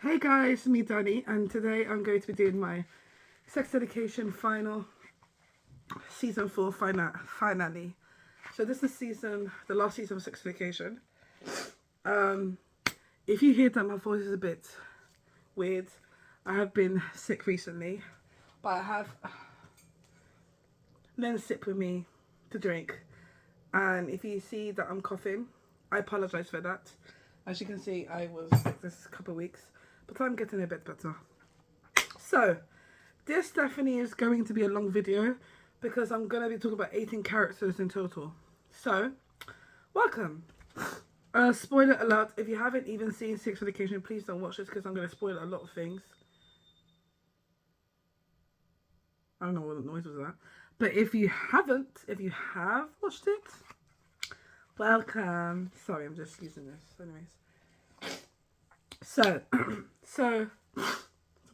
Hey guys, me Danny, and today I'm going to be doing my sex education final season 4 finale. So this is the last season of sex education. Um, if you hear that my voice is a bit weird, I have been sick recently, but I have Len sip with me to drink, and if you see that I'm coughing, I apologize for that. As you can see, I was sick this couple of weeks, but I'm getting a bit better. So, this definitely is going to be a long video because I'm going to be talking about 18 characters in total. So, welcome. Spoiler alert, if you haven't even seen Sex Education, please don't watch this because I'm going to spoil a lot of things. I don't know what the noise was that. But if you have watched it, welcome. Sorry, I'm just using this. Anyways. So,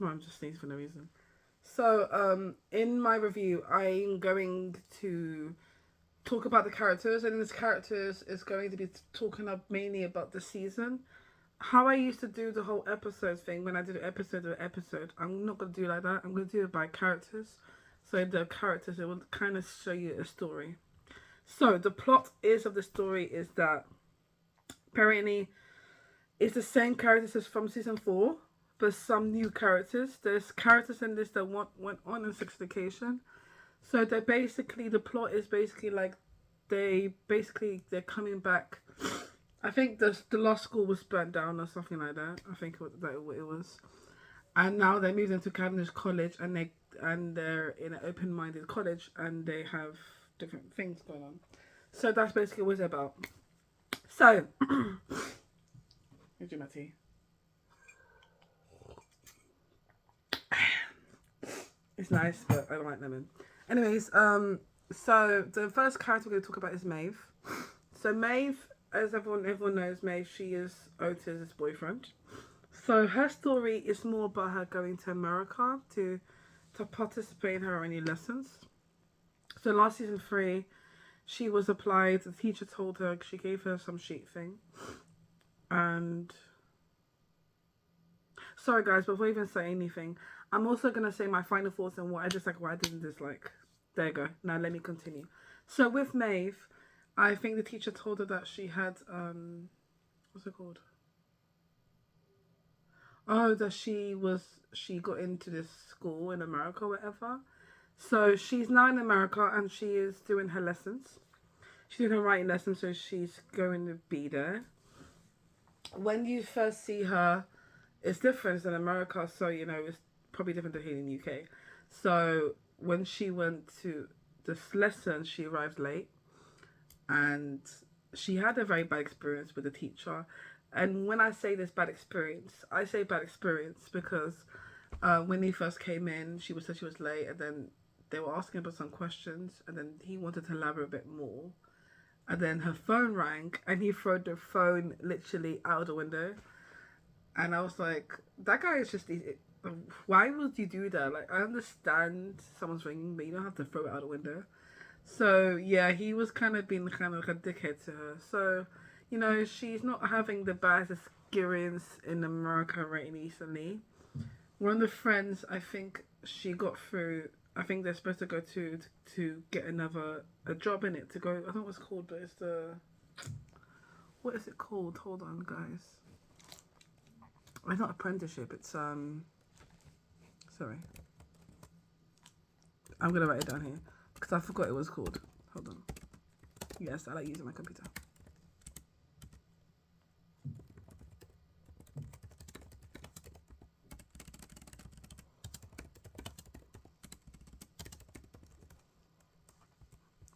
I'm just sneezing for no reason. So, in my review, I'm going to talk about the characters, and this characters is going to be talking up mainly about the season. How I used to do the whole episode thing when I did episode, I'm not going to do like that. I'm going to do it by characters. So the characters, it will kind of show you a story. So the plot of the story is that apparently it's the same characters as from season 4, but some new characters. There's characters in this that went on in Sex Education. So the plot is basically like they're coming back. I think the law school was burnt down or something like that. I think that it was, and now they moved into Cavendish College, and they're in an open-minded college, and they have different things going on. So that's basically what it's about. So, here's my tea. It's nice, but I don't like lemon. Anyways, so the first character we're going to talk about is Maeve. So Maeve, as everyone knows, Maeve, she is Otis' boyfriend. So her story is more about her going to America to participate in her only lessons. So last season 3, she was applied. The teacher told her, she gave her some sheet thing. And sorry guys, before I even say anything, I'm also going to say my final thoughts on what I dislike, what I didn't dislike. There you go. Now let me continue. So with Maeve, I think the teacher told her that she had, what's it called? Oh, that she got into this school in America or whatever. So she's now in America and she is doing her lessons. She's doing her writing lessons, so she's going to be there. When you first see her, it's different than America, so it's probably different to here in the UK. So when she went to this lesson, she arrived late, and she had a very bad experience with the teacher. And when I say this bad experience, I say bad experience because when he first came in, she said she was late, and then they were asking about some questions, and then he wanted to elaborate a bit more. And then her phone rang, and he threw the phone literally out the window. And I was like, that guy is just... Why would you do that? Like, I understand someone's ringing, but you don't have to throw it out the window. So, yeah, he was being like a dickhead to her. So, she's not having the best experience in America right recently. One of the friends, I think she got through... I think they're supposed to go to get a job in it, to go... I don't know what it's called, but it's the... What is it called? Hold on, guys. It's not apprenticeship, it's sorry. I'm gonna write it down here because I forgot it was called. Hold on. Yes, I like using my computer.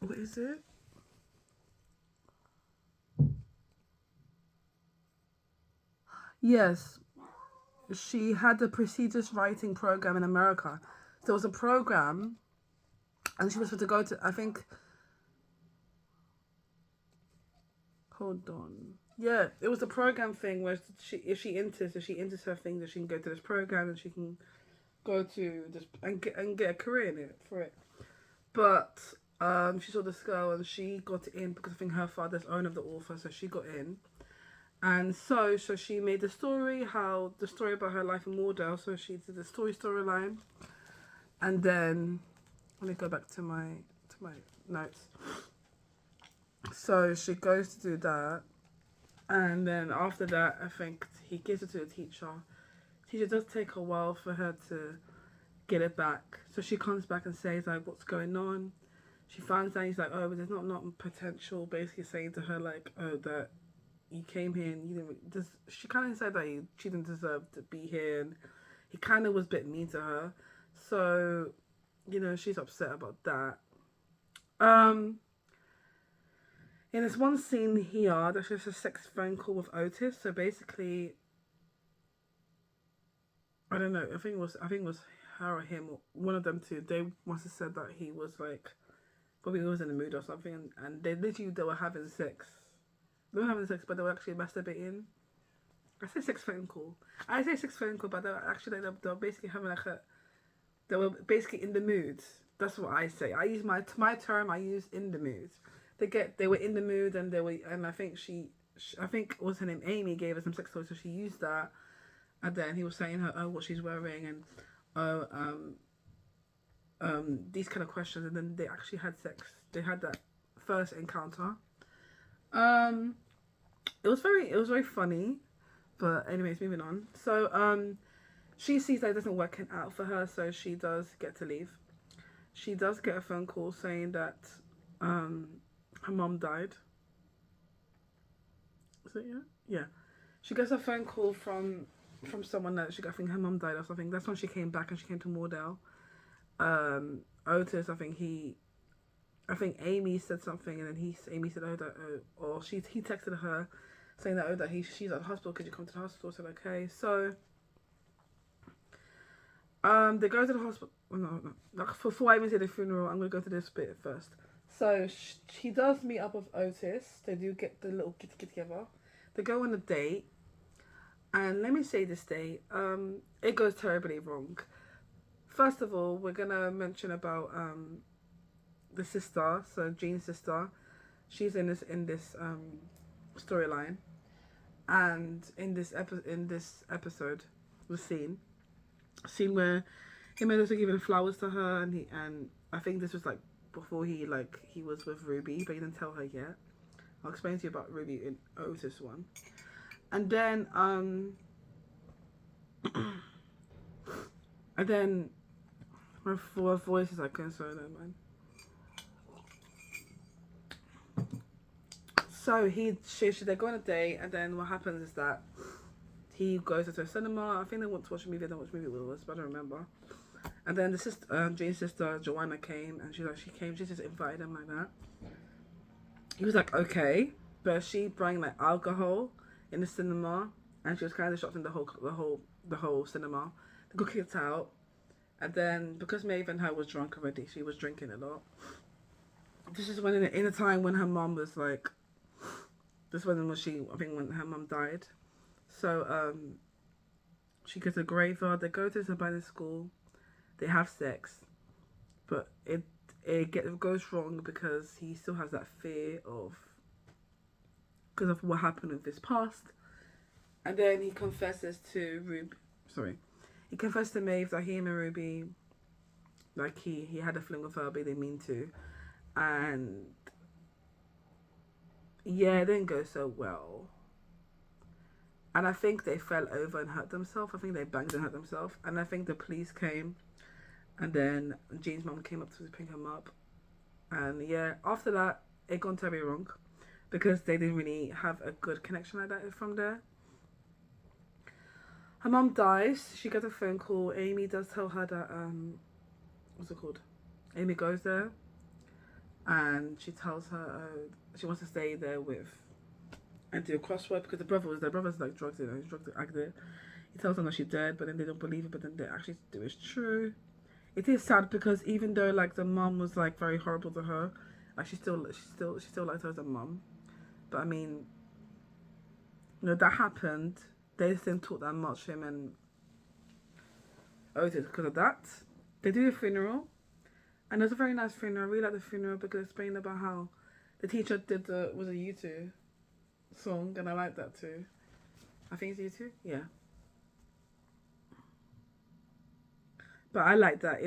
What is it? Yes, she had a prestigious writing program in America. There was a program, and she was supposed to go to, I think... Hold on. Yeah, it was a program thing where if she enters her thing, that she can go to this program and she can go to this and get a career in it for it. But she saw this girl and she got in because I think her father's owner of the author, so she got in. And so she made the story, how the story about her life in Mordell. So she did the storyline, and then let me go back to my notes. So she goes to do that, and then after that, I think he gives it to the teacher. Teacher does take a while for her to get it back. So she comes back and says like, "What's going on?" She finds out he's like, "Oh, but there's not potential." Basically saying to her like, "Oh, that you came here and you didn't." Just she kind of said that she didn't deserve to be here, and he kind of was a bit mean to her. So, she's upset about that. In this one scene here, there's just a sex phone call with Otis. So basically, I don't know. I think it was her or him, or one of them two. They must have said that he was like, probably was in the mood or something, and they were having sex. They were having sex, but they were actually masturbating. I say sex phone call. I say sex phone call, but they were actually they were basically having like they were basically in the mood. That's what I say. I use my term. I use in the mood. They were in the mood, and I think I think it was her name Amy, gave her some sex toys, so she used that, and then he was saying her what she's wearing, and these kind of questions, and then they actually had sex. They had that first encounter. It was very funny, but anyways, moving on. So she sees that it doesn't work out for her, so she does get to leave. She does get a phone call saying that her mom died. Is it yeah? She gets a phone call from someone that I think her mom died or something. That's when she came back, and she came to Mordell. Otis, I think Amy said something, and then Amy said, he texted her saying that she's at the hospital. Could you come to the hospital? I said okay. So they go to the hospital. No. Before I even say the funeral, I'm gonna go to this bit first. So she does meet up with Otis. They do get the little get together. They go on a date, and let me say this date. It goes terribly wrong. First of all, we're gonna mention about the sister. So Jean's sister, she's in this storyline, and in this episode, the scene where he managed to give the flowers to her, and I think this was like before he was with Ruby, but he didn't tell her yet. I'll explain to you about Ruby in Otis one, and then and then my voice is like sorry, never mind. So they go on a date, and then what happens is that he goes to a cinema. I think they want to watch a movie. I don't watch a movie with us, but I don't remember. And then the sister, Jane's sister, Joanna, came, and she just invited him like that. He was like, okay, but she brought like alcohol in the cinema, and she was kind of shocked in the whole cinema. They got kicked out, and then because Maeve and her was drunk already, she was drinking a lot. This is when in a time when her mom was like, this wasn't when her mom died. So she goes to a graveyard. They go to this abandoned school. They have sex, but it goes wrong because he still has that fear because of what happened with his past. And then he confesses to Ruby. Sorry, he confessed to Maeve that he and Ruby, like he had a fling with her, but he didn't mean to, and yeah, it didn't go so well. And I think they fell over and hurt themselves. I think they banged and hurt themselves. And I think the police came. And then Jean's mom came up to pick him up. And yeah, after that, it gone terribly wrong. Because they didn't really have a good connection like that from there. Her mom dies. She gets a phone call. Amy does tell her that, what's it called? Amy goes there. And she tells her she wants to stay there and do a crossword because the brother's like drugs, he's drug addict. He tells them that she's dead, but then they don't believe it, but then they actually do it's true. It is sad because even though like the mom was like very horrible to her, like she still liked her as a mom. But I mean, that happened. They just didn't talk that much, him and Otis, because of that. They do a funeral, and it was a very nice funeral. I really like the funeral because it explained about how the teacher was a U2. song, and I like that too. I think it's you too. Yeah, but I like that.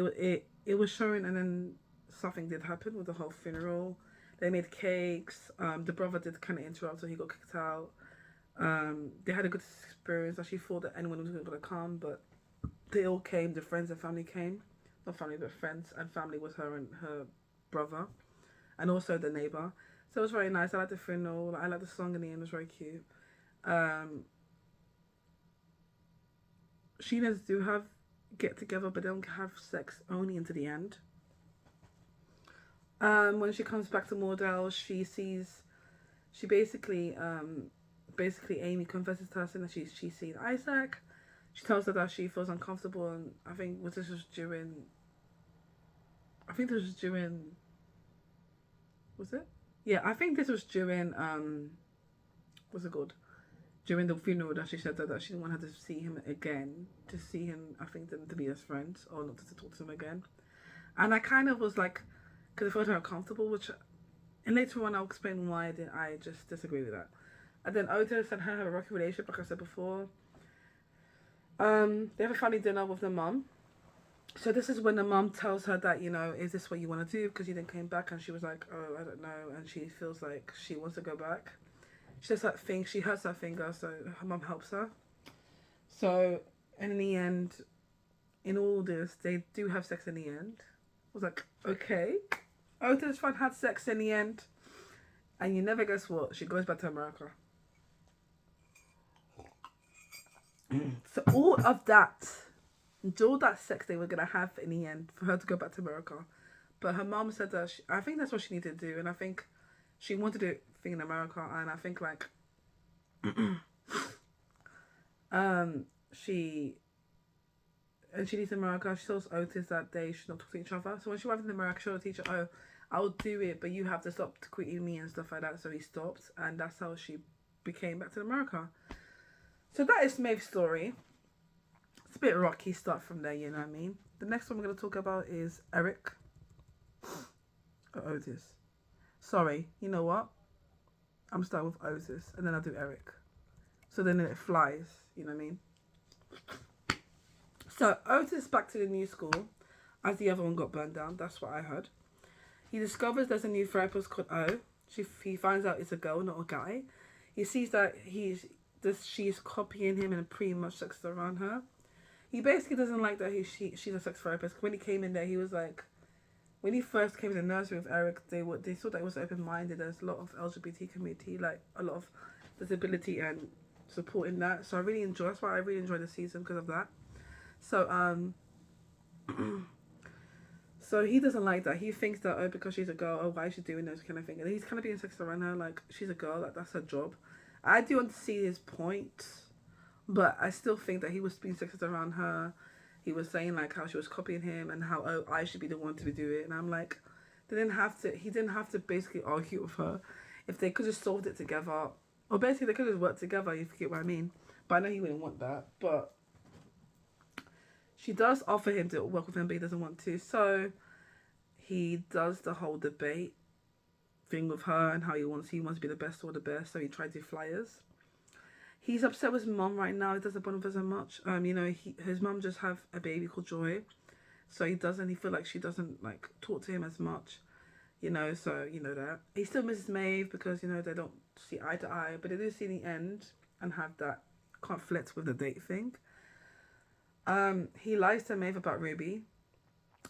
It was showing, and then something did happen with the whole funeral. They made cakes. The brother did kind of interrupt, so he got kicked out. They had a good experience. She thought that anyone was going to come, but they all came. The friends and family came. Not family, but friends and family was her and her brother, and also the neighbor. So it was very nice. I like the funeral. I like the song in the end. It was very cute. Um, Sheena's do have get together, but they don't have sex only into the end. When she comes back to Mordell, she basically Amy confesses to her saying that she's seen Isaac. She tells her that she feels uncomfortable, and I think this was during, was it? Yeah, I think this was during what's it called? During the funeral that she said that she didn't want her to see him again, to see him, I think, them to be as friends or not to talk to him again. And I kind of was like, because I felt her uncomfortable, which, and later on I'll explain why I just disagree with that. And then Otis and her have a rocky relationship, like I said before. They have a family dinner with the mum. So this is when the mum tells her that, is this what you want to do? Because you didn't came back, and she was like, oh, I don't know. And she feels like she wants to go back. She does that thing. She hurts her finger, so her mum helps her. So, and in the end, in all this, they do have sex in the end. I was like, okay. Otis fun had sex in the end. And you never guess what? She goes back to America. So all that sex they were going to have in the end for her to go back to America. But her mom said that, I think that's what she needed to do. And I think she wanted to do thing in America. And I think like, she leaves America. She tells Otis that they should not talk to each other. So when she arrived in America, she told the teacher, oh, I'll do it, but you have to stop tweeting me and stuff like that. So he stopped. And that's how she became back to America. So that is Maeve's story. It's a bit rocky start from there, you know what I mean? The next one we're going to talk about is Eric. Or Otis. Sorry, you know what? I'm starting with Otis and then I'll do Eric. So then it flies, you know what I mean? So Otis back to the new school as the other one got burned down. That's what I heard. He discovers there's a new therapist called O. He finds out it's a girl, not a guy. He sees that she's copying him and pretty much sexes around her. He basically doesn't like that she's a sex therapist. When he came in there, he was like, when he first came to the nursery with Eric, they thought that it was open-minded. There's a lot of LGBT community, like a lot of disability and support in that. So that's why I really enjoyed the season because of that. So so he doesn't like that. He thinks that because she's a girl, why is she doing this kind of thing? And he's kind of being sexist around her, like she's a girl, like that's her job. I do want to see his point, but I still think that he was being sexist around her. He was saying like how she was copying him and how I should be the one to do it. And I'm like, he didn't have to basically argue with her. If they could have solved it together, or basically they could have worked together, if you get what I mean. But I know he wouldn't want that. But she does offer him to work with him, but he doesn't want to. So he does the whole debate thing with her and how he wants to be the best or the best. So he tried to do flyers. He's upset with his mum right now. He doesn't bond with her much. His mum just have a baby called Joy, so he feel like she doesn't like talk to him as much, So that he still misses Maeve because they don't see eye to eye, but they do see the end and have that conflict with the date thing. He lies to Maeve about Ruby,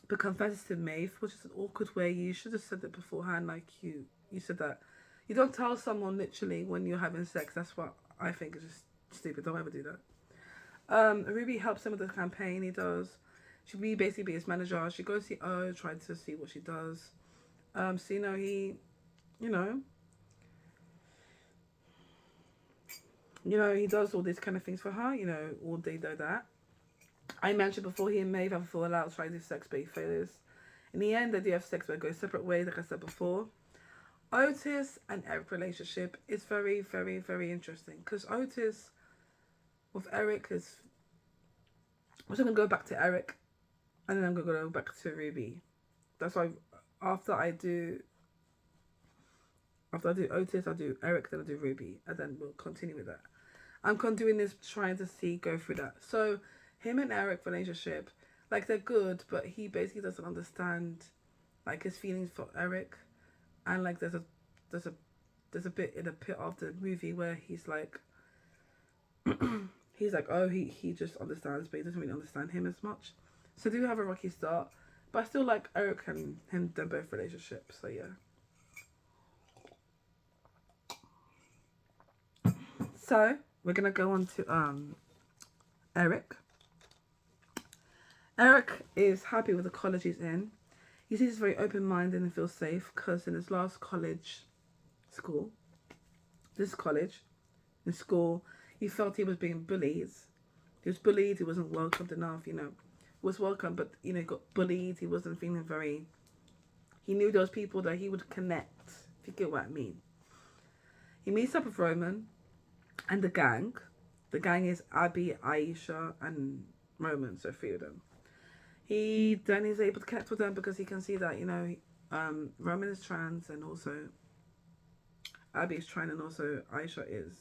but confesses to Maeve, which is an awkward way. You should have said it beforehand, like you said that. You don't tell someone literally when you're having sex. That's what I think is just stupid. Don't ever do that. Ruby helps him with the campaign. He does. She basically be his manager. She goes see O, try to see what she does. So he, he does all these kind of things for her. All they know that. I mentioned before he and Maeve have a fallout, trying to do sex, but he fails. In the end, they do have sex, but go separate ways, like I said before. Otis and Eric relationship is very, very, very interesting because Otis with Eric is. I'm just gonna go back to Eric, and then I'm gonna go back to Ruby. That's why after I do After I do Otis, I'll do Eric, then I'll do Ruby, and then we'll continue with that. I'm doing this trying to go through that. So him and Eric relationship, like they're good, but he basically doesn't understand like his feelings for Eric, and like there's a there's a bit in a bit of the movie where he's like he's like, oh, he just understands, but he doesn't really understand him as much. So do have a rocky start, but I still like Eric and him. They're both relationships. So yeah. So we're gonna go on to Eric. Eric is happy with the college he's in. He sees he's very open-minded and feels safe because in his last in school, he felt he was being bullied. He was bullied. He wasn't welcomed enough. He was welcome, but he got bullied. He wasn't feeling very. He knew those people that he would connect. If you get what I mean. He meets up with Roman and the gang. The gang is Abby, Aisha, and Roman. So three of them. He then is able to connect with them because he can see that Roman is trans and also Abby is trans and also Aisha is,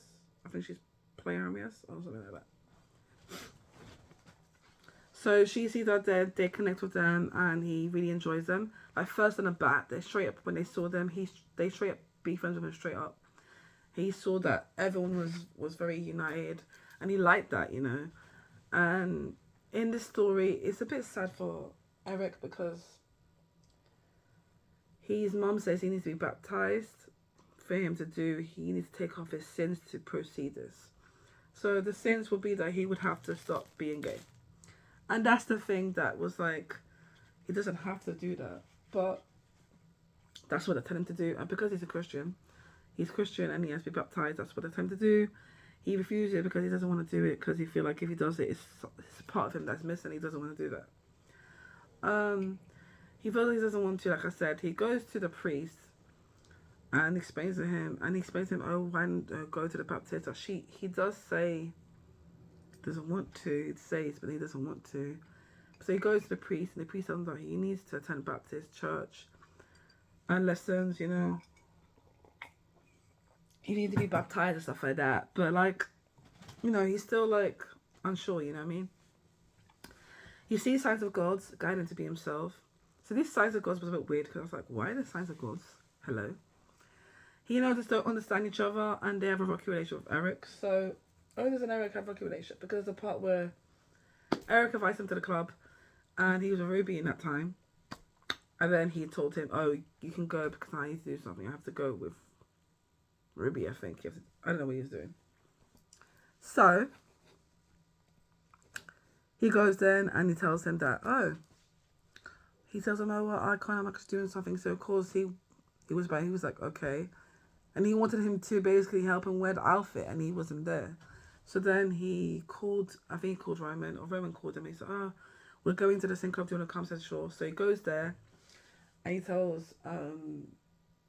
I think she's polyamorous or something like that. So she sees that they connect with them and he really enjoys them. Like first on the bat, they straight up when they saw them, they straight up be friends with him straight up. He saw that everyone was very united and he liked that, and in this story, it's a bit sad for Eric because his mum says he needs to be baptized. For him to do, he needs to take off his sins to proceed this. So the sins will be that he would have to stop being gay. And that's the thing that was like, he doesn't have to do that. But that's what they tell him to do. And because he's Christian and he has to be baptized, that's what they tell him to do. He refuses it because he doesn't want to do it because he feels like if he does it, it's part of him that's missing. He doesn't want to do that. He feels like he doesn't want to. Like I said, he goes to the priest and explains to him, oh, why don't go to the baptist? He does say doesn't want to. It says, but he doesn't want to. So he goes to the priest, and the priest tells him that he needs to attend Baptist church and lessons. He needs to be baptized and stuff like that. But like, he's still like unsure. You know what I mean? He sees signs of God's guide him to be himself. So these signs of God's was a bit weird because I was like, why are the signs of God's? Hello. He just don't understand each other and they have a rocky relationship with Eric. So Otis and Eric have a rocky relationship because the part where Eric invites him to the club and he was a Ruby in that time. And then he told him, oh, you can go because I need to do something. I have to go with Ruby, I think. I don't know what he was doing. So he goes then and he tells him that, oh, well, I can't, I'm doing something. So of course he was like, okay. And he wanted him to basically help him wear the outfit and he wasn't there. So then he called, I think he called Roman, or Roman called him. He said, oh, we're going to the same club, do you want to come? Said, sure. So he goes there and he tells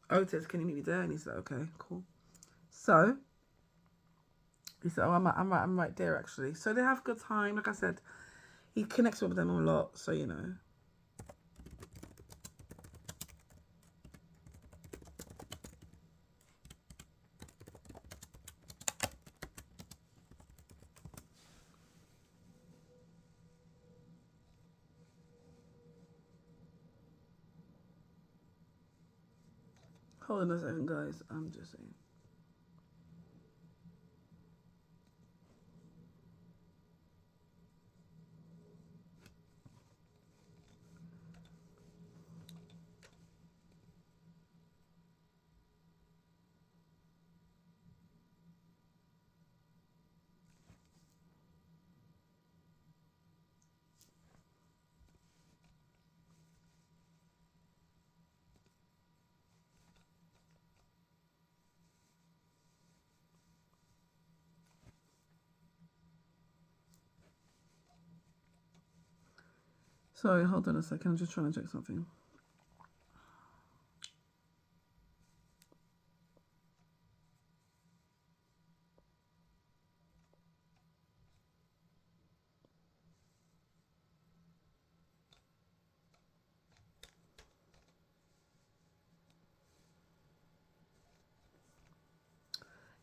Otis, can you meet me there? And he said, okay, cool. So he said, oh, I'm right there actually. So they have a good time. Like I said, he connects with them a lot, so Hold on a second, guys. I'm just saying. Sorry, hold on a second. I'm just trying to check something.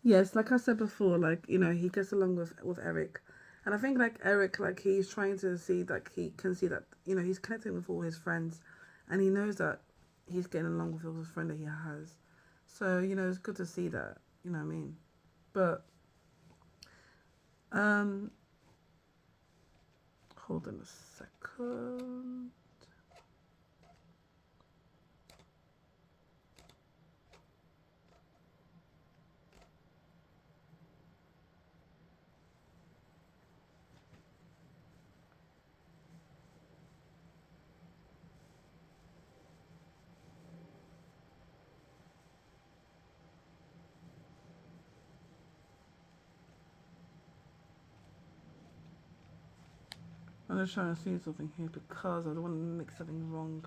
Yes, like I said before, like, you know, he gets along with Eric. And I think like Eric, like he's trying to see that he can see that, you know, he's connecting with all his friends and he knows that he's getting along with all his friend that he has. So, you know, it's good to see that, you know what I mean? But um hold on a second. I'm just trying to see something here because I don't want to make something wrong.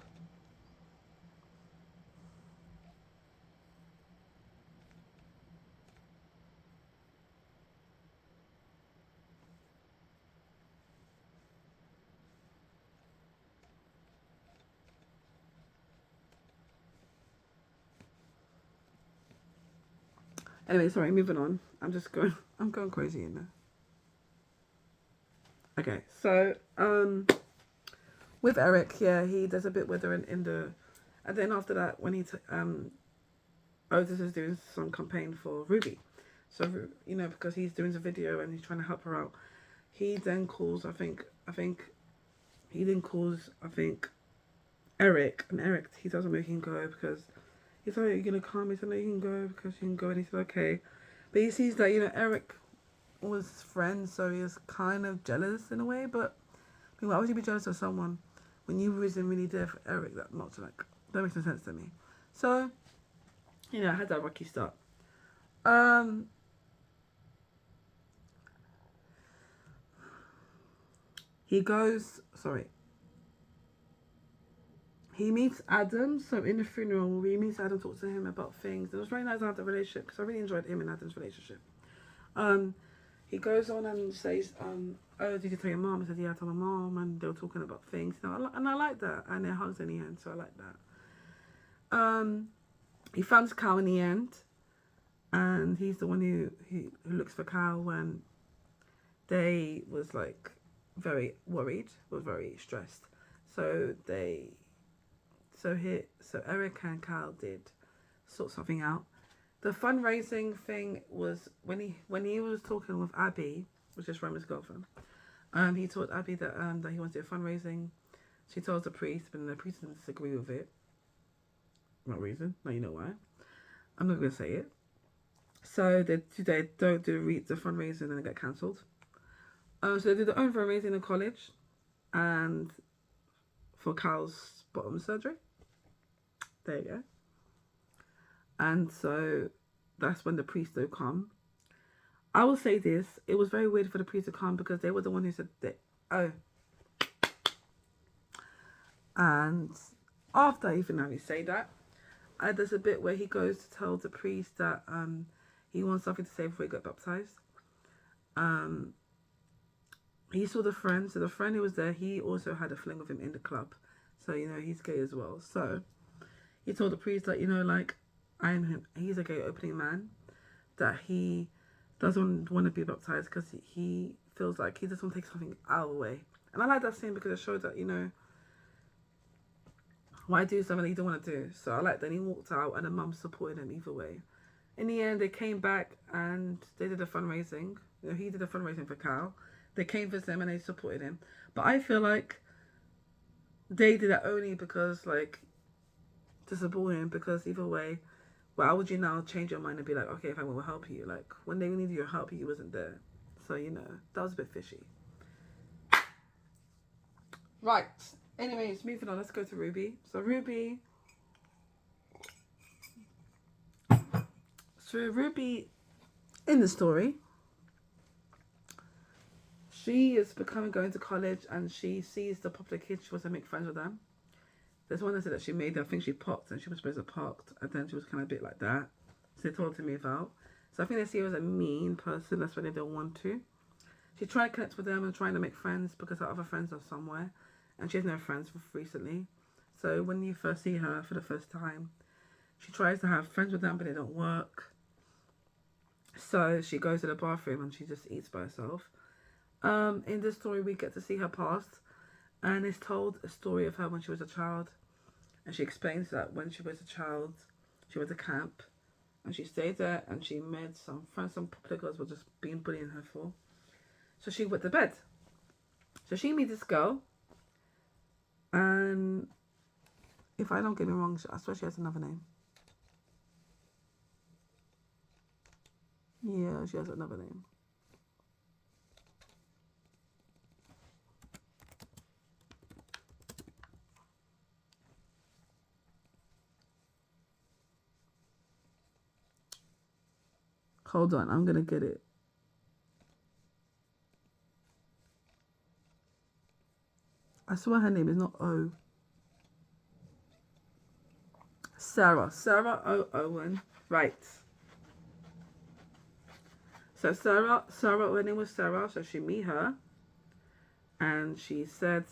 Anyway, sorry, moving on. I'm going crazy in there. Okay, so with Eric, yeah, he does a bit with her in the, and then after that, when Otis is doing some campaign for Ruby, so you know because he's doing the video and he's trying to help her out, he then calls I think Eric, and Eric he doesn't make him go because he's like, you're gonna come, he said no, you can go because you can go, and he said okay, but he sees that, you know, Eric was friends, so he's kind of jealous in a way, but I mean, why would you be jealous of someone when you wasn't really there for Eric? That makes no sense to me. So, you know, I had that rocky start. Um, he goes. Sorry. He meets Adam. So in the funeral, he meets Adam, talks to him about things. It was very nice to have the relationship because I really enjoyed him and Adam's relationship. Um, he goes on and says, "Oh, did you tell your mom?" I said, "Yeah, I told my mom," and they were talking about things. You know, and I like that. And it hugs in the end, so I like that. He finds Cal in the end, and he's the one who looks for Cal when they was like very worried, was very stressed. So so Eric and Cal did sort something out. The fundraising thing was when he was talking with Abby, which is Roman's girlfriend. He told Abby that he wanted to do fundraising. She told the priest, but the priest didn't disagree with it. No reason. Now you know why. I'm not gonna say it. So they don't do the fundraising and it got cancelled. So they did their own fundraising in college, and for Cal's bottom surgery. There you go. And so that's when the priest will come. I will say this: it was very weird for the priest to come because they were the one who said that. Oh, and after even now we say that, there's a bit where he goes to tell the priest that he wants something to say before he got baptized. Um, he saw the friend, so the friend who was there, he also had a fling with him in the club, so you know he's gay as well. So he told the priest that, you know, like, I'm him. He's a gay opening man, that he doesn't want to be baptized because he feels like he just want to take something out of the way. And I like that scene because it showed that, you know, why do something that you don't want to do. So I like that he walked out and the mum supported him either way. In the end, they came back and they did a fundraising. You know, he did a fundraising for Cal. They came for him and they supported him. But I feel like they did that only because, like, to support him, because either way, why would you now change your mind and be like, okay, if I will help you? Like, when they needed your help, you wasn't there. So, you know, that was a bit fishy. Right. Anyways, moving on. Let's go to Ruby. So, Ruby, in the story, she is going to college and she sees the popular kids. She wants to make friends with them. There's one that said that she made, I think she popped and she was supposed to parked and then she was kind of a bit like that. So they told her to move out. So I think they see her as a mean person. That's why they don't want to. She tried to connect with them and trying to make friends because her other friends are somewhere. And she has no friends recently. So when you first see her for the first time, she tries to have friends with them, but they don't work. So she goes to the bathroom and she just eats by herself. In this story, we get to see her past, and it's told a story of her when she was a child. And she explains that when she was a child, she went to camp, and she stayed there, and she met some friends, some popular girls were just being bullying her for. So she went to bed. So she meets this girl, and if I don't get me wrong, I swear she has another name. Yeah, she has another name. Hold on, I'm gonna get it. I swear her name is not O. Sarah Owen. Right. So Sarah, her name was Sarah, so she met her. And she said,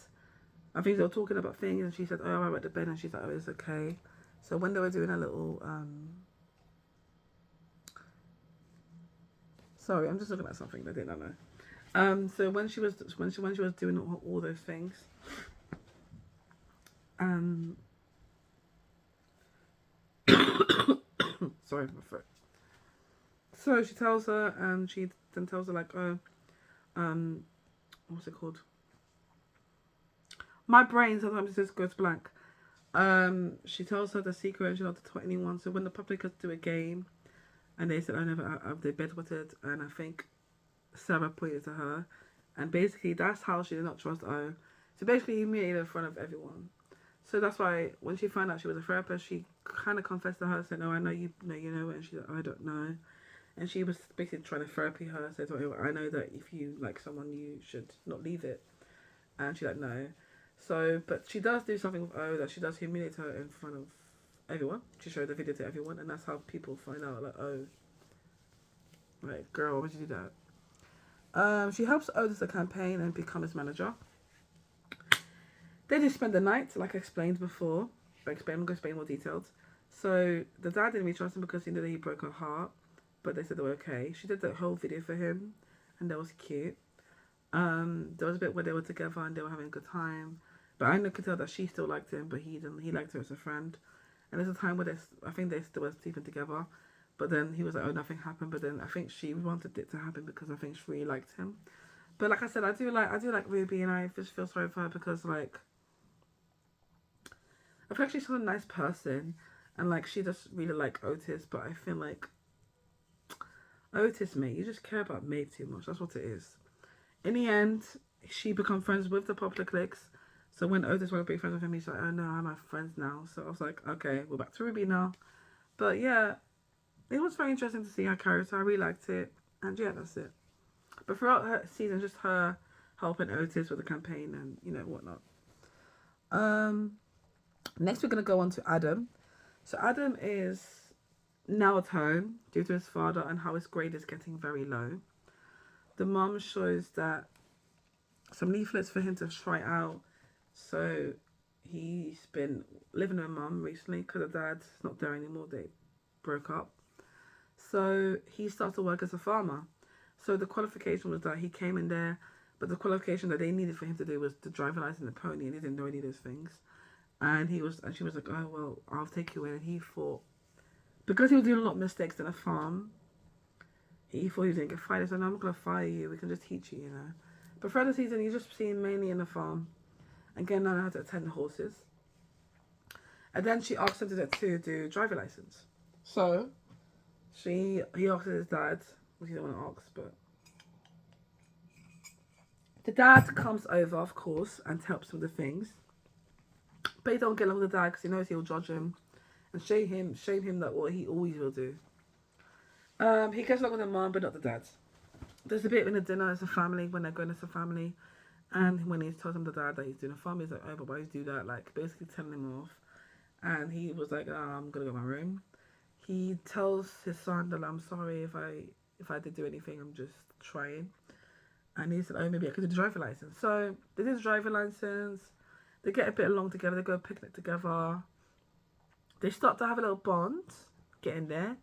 I think they were talking about things, and she said, oh, I went to bed, and she's like, oh, it's okay. So when they were doing a little, sorry, I'm just looking at something that I didn't know. So when she was doing all those things, sorry, my throat. So she tells her, and she then tells her like, oh, what's it called? My brain sometimes just goes blank. She tells her the secret and she not to tell anyone. So when the public do a game, and they said, I never, they bedwetted, and I think Sarah pointed to her, and basically that's how she did not trust O. So basically, humiliated in front of everyone. So that's why when she found out she was a therapist, she kind of confessed to her, said, "No, I know you know, it," and she said, "I don't know." And she was basically trying to therapy her. Said, "Oh, I know that if you like someone, you should not leave it." And she's like, "No." So, but she does do something with O that she does humiliate her in front of everyone. She showed the video to everyone, and that's how people find out, like, oh, like, girl, why would you do that? She helps Otis the campaign and become his manager. They just spend the night, like I explained before. I'm going to explain more details. So the dad didn't really trust him because he knew that he broke her heart, but they said they were okay. She did the whole video for him, and that was cute. There was a bit where they were together and they were having a good time, but I could tell that she still liked him, but he didn't. He liked her as a friend. And there's a time where I think they still were sleeping together, but then he was like, oh, nothing happened. But then I think she wanted it to happen because I think she really liked him. But like I said, I do like Ruby, and I just feel sorry for her because like I feel like she's such a nice person, and like she does really like Otis, but I feel like Otis, mate, you just care about Maeve too much. That's what it is. In the end, she become friends with the popular cliques. So when Otis wanted to be friends with him, he's like, oh no, I'm my friends now. So I was like, okay, we're back to Ruby now. But yeah, it was very interesting to see her character. I really liked it. And yeah, that's it. But throughout her season, just her helping Otis with the campaign and, you know, whatnot. Next, we're going to go on to Adam. So Adam is now at home due to his father and how his grade is getting very low. The mum shows that some leaflets for him to try out. So he's been living with mum recently because the dad's not there anymore. They broke up. So he started to work as a farmer. So the qualification was that he came in there, but the qualification that they needed for him to do was to drive a license and a pony, and he didn't know any of those things. And she was like, oh well, I'll take you in. And he thought, because he was doing a lot of mistakes in a farm, he thought he was gonna get fired. He said, no, I'm not gonna fire you. We can just teach you, you know. But throughout the season, you just seen mainly in the farm, and getting learn how to attend the horses. And then she asked him to do driver license. So he asked his dad, which he didn't want to ask, but the dad comes over, of course, and helps him with the things. But he don't get along with the dad because he knows he'll judge him and shame him that what he always will do. He gets along with the mom, but not the dad. There's a bit in the dinner as a family, when they're going as a family, and when he tells him the dad that he's doing a farm, he's like, oh, but why do that? Like, basically telling him off. And he was like, oh, I'm going to go to my room. He tells his son that I'm sorry if I did do anything, I'm just trying. And he said, oh, maybe I could do the driver license. So they did the driver license. They get a bit along together. They go picnic together. They start to have a little bond, getting there.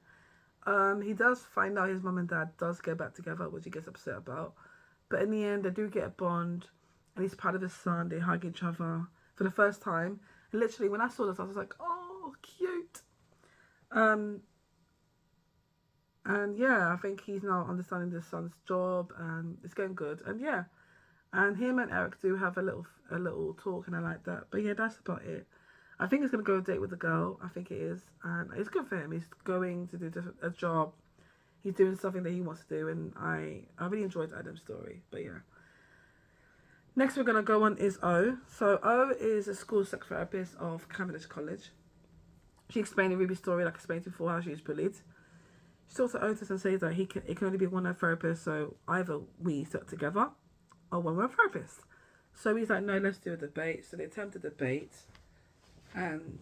He does find out his mum and dad does get back together, which he gets upset about. But in the end, they do get a bond, and he's proud of his son. They hug each other for the first time. And literally, when I saw this, I was like, "Oh, cute." And yeah, I think he's now understanding his son's job, and it's going good. And yeah, and him and Eric do have a little talk, and I like that. But yeah, that's about it. I think he's gonna go on a date with the girl. I think it is, and it's good for him. He's going to do a job. He's doing something that he wants to do, and I really enjoyed Adam's story. But yeah. Next we're gonna go on is O. So O is a school sex therapist of Cavendish College. She explained in Ruby's story, like I explained before, how she was bullied. She talks to Otis and says that it can only be one therapist, so either we sit together or one more therapist. So he's like, no, let's do a debate. So they attempt a debate, and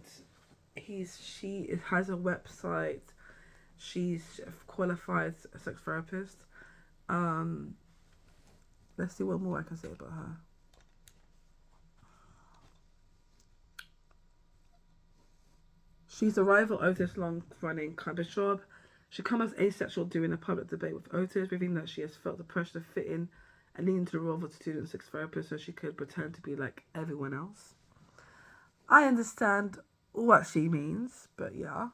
she has a website. She's a qualified sex therapist. Let's see what more I can say about her. She's a rival Otis' long-running cabbage job. She comes asexual during a public debate with Otis, revealing that she has felt the pressure to fit in and lean into the role of a student sex therapist so she could pretend to be like everyone else. I understand what she means, but yeah.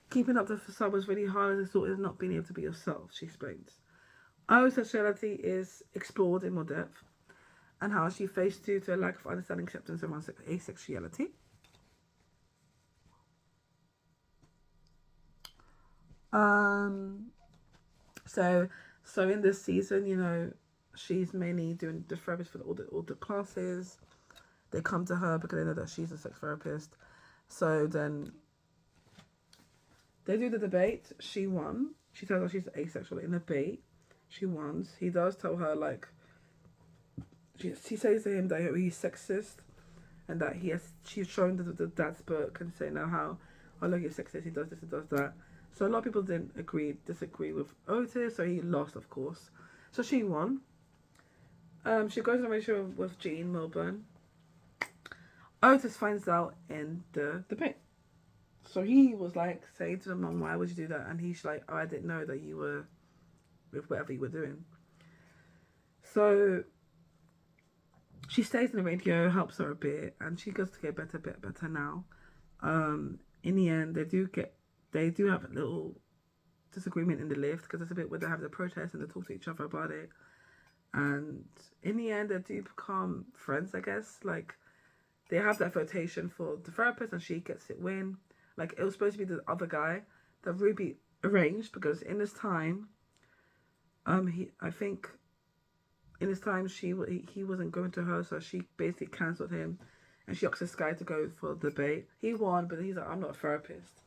Keeping up the facade was really hard as a sort of not being able to be yourself, she explains. Our sexuality is explored in more depth, and how she faced due to a lack of understanding acceptance around asexuality. So in this season, you know, she's mainly doing the therapist for all the classes. They come to her because they know that she's a sex therapist. So then they do the debate. She won. She tells her she's asexual in the debate. She won. He does tell her, like, she says to him that he's sexist and that she's shown the dad's book and saying now how, oh look, he's sexist, he does this, he does that. So a lot of people disagree with Otis, so he lost, of course. So she won. She goes on a relationship with Jean Milburn. Otis finds out in the debate. So he was like saying to the mom, why would you do that? And he's like, oh, I didn't know that you were with whatever you were doing. So she stays in the radio, helps her a bit, and she goes to get better now. In the end, they do have a little disagreement in the lift because it's a bit where they have the protest and they talk to each other about it. And in the end, they do become friends, I guess. Like, they have that votation for the therapist and she gets it win. Like, it was supposed to be the other guy that Ruby arranged because in this time, he wasn't going to her, so she basically cancelled him and she asked this guy to go for the debate. He won, but he's like, I'm not a therapist.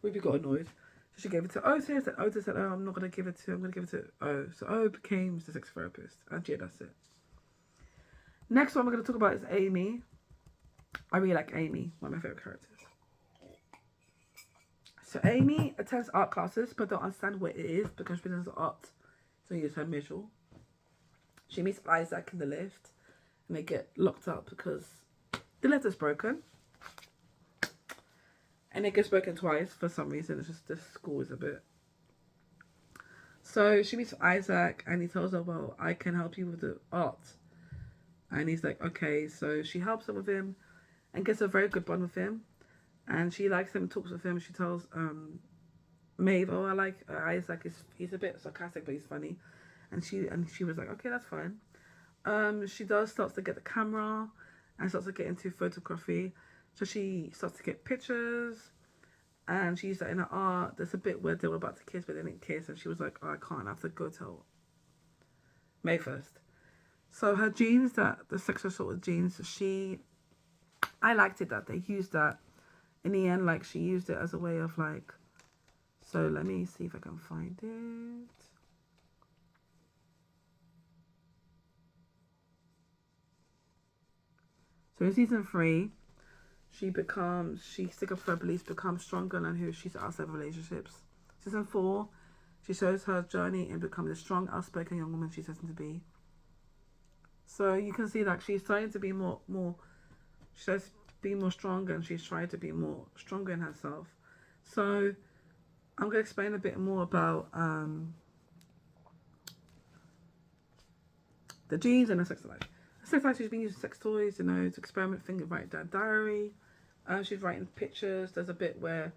Ruby got annoyed. So she gave it to Otis, and Otis said, oh, I'm not going to give it to, I'm going to give it to O. So O became the sex therapist. And yeah, that's it. Next one we're going to talk about is Amy. I really like Amy, one of my favourite characters. So Amy attends art classes, but don't understand what it is because she does art. So use her visual. She meets Isaac in the lift, and they get locked up because the lift is broken. And it gets broken twice for some reason. It's just the school is a bit. So she meets Isaac and he tells her, well, I can help you with the art. And he's like, okay. So she helps her with him and gets a very good bond with him. And she likes him, talks with him. She tells Maeve, oh, I like Isaac. He's a bit sarcastic, but he's funny. And she was like, okay, that's fine. She starts to get the camera and starts to get into photography. So she starts to get pictures and she's like in her art. There's a bit where they were about to kiss, but they didn't kiss. And she was like, oh, I can't. I have to go till May 1st. So her jeans, the sexual sort of jeans, I liked it that they used that. In the end, like, she used it as a way of, like, so let me see if I can find it. So in season 3, she sticks up for her beliefs, becomes stronger than who she's outside of relationships. Season 4, she shows her journey in becoming the strong, outspoken young woman she's destined to be. So you can see that she's trying to be more stronger, and she's trying to be more stronger in herself. So I'm going to explain a bit more about the genes and the sex life. The sex life, she's been using sex toys, to experiment, write that diary. She's writing pictures. There's a bit where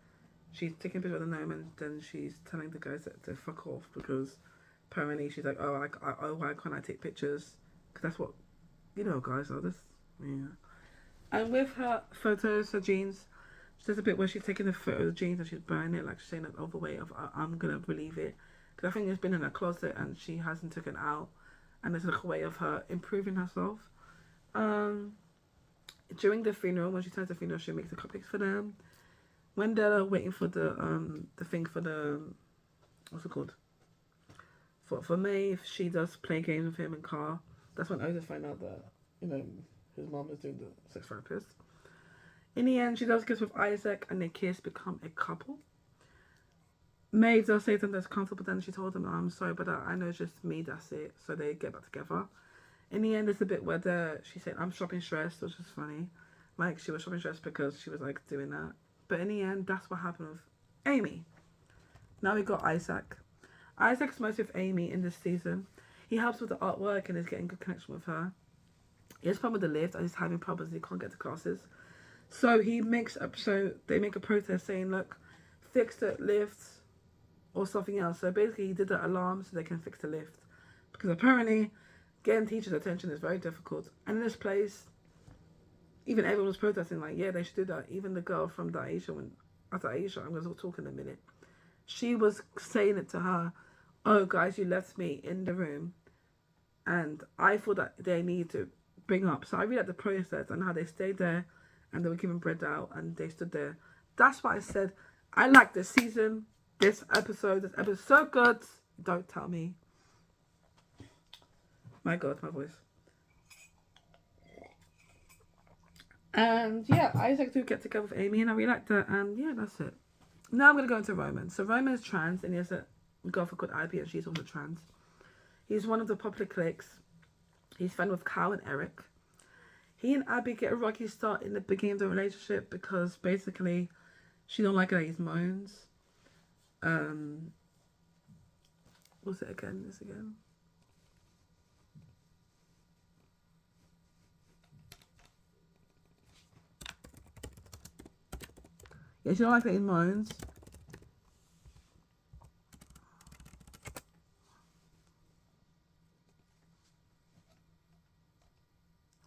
she's taking a picture of the gnome and then she's telling the guys to fuck off because apparently she's like, why can't I take pictures? Because that's what, guys are. This, yeah. And with her photos, her jeans, there's a bit where she's taking a photo of the jeans and she's burning it, like she's saying that overweight of I'm gonna relieve it, because I think it's been in her closet and she hasn't taken it out, and there's like a way of her improving herself. During the funeral, when she turns the funeral, she makes the cupcakes for them. When they're waiting for the thing for the, what's it called? For Maeve, she does play games with him in car. That's when Otis find out that his mom is doing the sex therapist. In the end, she does kiss with Isaac, and they kiss, become a couple. Maeve does say to them that's comfortable, but then she told them, I'm sorry, but I know it's just me, that's it. So they get back together. In the end, there's a bit where she said, I'm shopping stressed, which is funny. Like, she was shopping stressed because she was, like, doing that. But in the end, that's what happened with Amy. Now we got Isaac. Isaac's mostly with Amy in this season. He helps with the artwork and is getting good connection with her. He has a problem with the lift and he's having problems. He can't get to classes. So they make a protest saying, look, fix the lift or something else. So basically he did the alarm so they can fix the lift. Because apparently getting teachers' attention is very difficult. And in this place, even everyone was protesting, like, yeah, they should do that. Even the girl from Daisha, after Aisha, I'm going to talk in a minute. She was saying it to her, oh, guys, you left me in the room. And I thought that they need to bring up. So I read out the process and how they stayed there and they were given bread out and they stood there. That's why I said, I like this season, this episode. This episode is so good. Don't tell me. My God, my voice. And yeah, Isaac do get together with Amy and I really liked that. And yeah, that's it. Now I'm going to go into Roman. So Roman is trans and he has a girlfriend called Abby and she's also trans. He's one of the popular cliques. He's friends with Kyle and Eric. He and Abby get a rocky start in the beginning of the relationship because basically she don't like that he moans. What's it again? This again? Yeah, she don't like that he moans.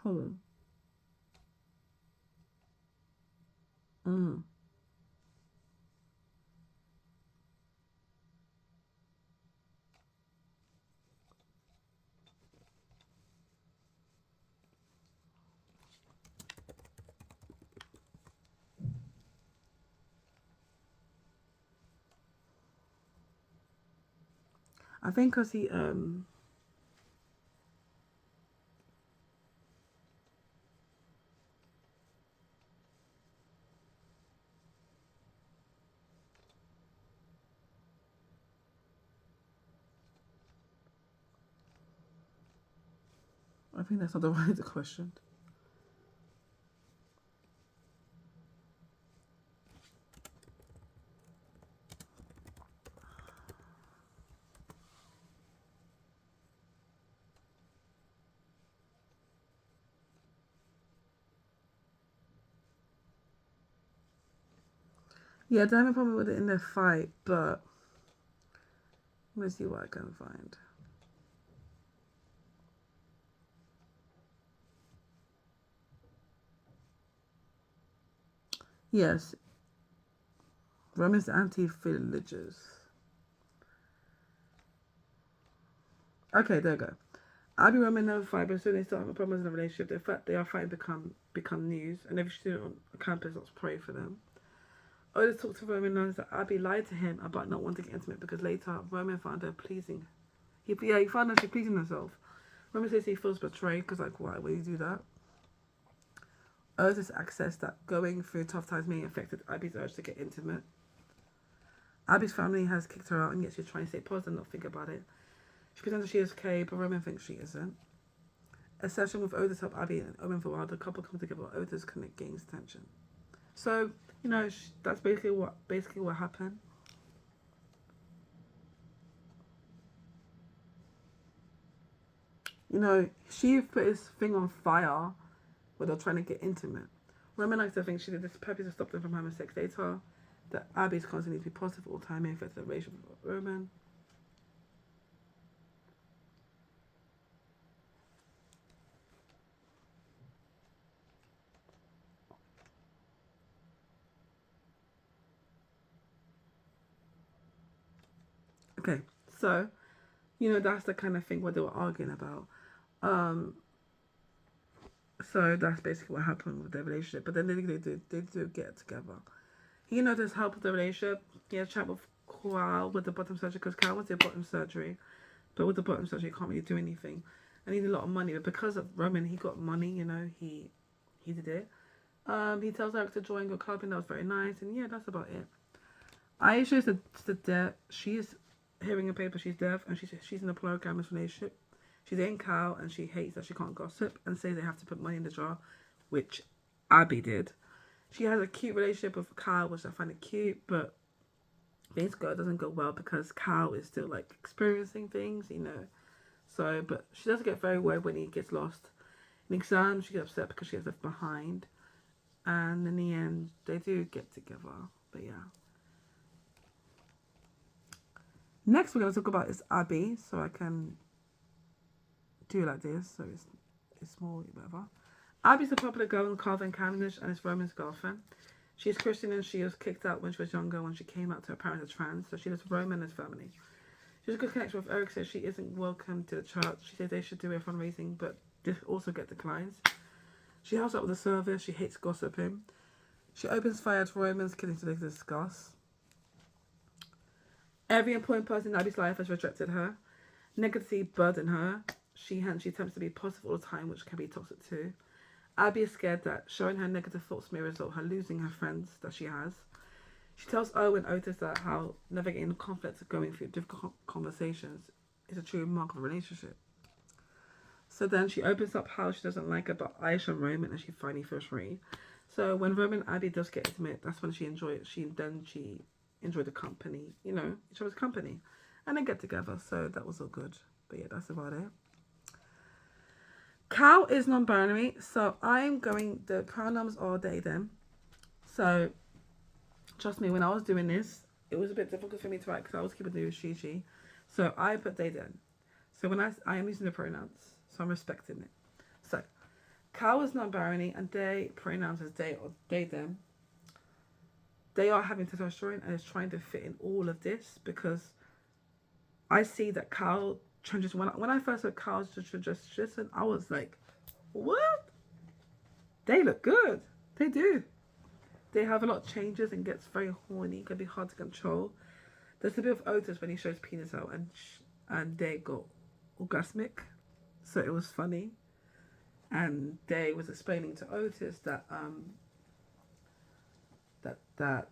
Hold on. I think because he I think that's not the right question. Yeah, they have a problem with it in their fight, but let me see what I can find. Yes. Roman's anti-religious. Okay, there we go. Abby and Roman never fight, but soon they start having problems in the relationship. The fact they are fighting become news, and every student on campus starts praying for them. Otis talked to Roman and knows that Abby lied to him about not wanting to get intimate because later Roman found her pleasing. He found her pleasing herself. Roman says he feels betrayed because, like, why would you do that? Otis accessed that going through tough times may affected Abby's urge to get intimate. Abby's family has kicked her out and yet she's trying to stay positive and not think about it. She pretends that she is okay, but Roman thinks she isn't. A session with Otis helped Abby and Owen for a while. The couple come together, Otis gains attention. So, that's basically what happened. You know, she put his thing on fire when they're trying to get intimate. Roman likes to think she did this purpose to stop them from having sex later. That Abby's constantly needs to be positive all the time, may affect the relationship with Roman. Okay, so you know that's the kind of thing what they were arguing about. Um, so that's basically what happened with their relationship. But then they do get together. He noticed help with the relationship. He had a chat with Cal with the bottom surgery because Cal was their bottom surgery, but with the bottom surgery you can't really do anything. And he needed a lot of money, but because of Roman, he got money. You know, he did it. He tells Eric to join the club, and that was very nice. And yeah, that's about it. Aisha is the deaf. She's hearing impaired, but she's deaf, and she's in a polygamous relationship. She's dating Cal, and she hates that she can't gossip and says they have to put money in the jar, which Abby did. She has a cute relationship with Cal, which I find it cute, but basically it doesn't go well because Cal is still like experiencing things, you know. So, but she doesn't get very worried when he gets lost. In exams, she gets upset because she gets left behind. And in the end, they do get together. But yeah. Next, we're going to talk about is Abby. So I can do it like this. So it's more whatever. Abby's a popular girl in Carvin Cavendish and is Roman's girlfriend. She is Christian and she was kicked out when she was younger when she came out to her parents as trans. So she lives with Roman and his family. She has a good connection with Eric, says she isn't welcome to the church. She says they should do a fundraising, but this also get declines. She helps out with the service. She hates gossiping. She opens fire to Roman's killing to discuss. Every important person in Abby's life has rejected her. Negativity burden her. She attempts to be positive all the time, which can be toxic too. Abby is scared that showing her negative thoughts may result her losing her friends that she has. She tells Otis that how navigating conflict and going through difficult conversations is a true mark of a relationship. So then she opens up how she doesn't like about Aisha and Roman and she finally feels free. So when Roman and Abby does get intimate, that's when she enjoyed the company, you know, each other's company. And they get together, so that was all good. But yeah, that's about it. Cal is non-binary, so the pronouns are they, them. So, trust me, when I was doing this, it was a bit difficult for me to write because I was keeping the she. So, I put they, them. So, when I am using the pronouns, so I'm respecting it. So, Cal is non-binary and they pronouns as they or they, them. They are having testosterone and is trying to fit in all of this because I see that Cal transition. When I first heard Cal's transition, I was like, what? They look good. They do. They have a lot of changes and gets very horny. It can be hard to control. There's a bit of Otis when he shows penis out and they got orgasmic. So it was funny. And they was explaining to Otis that that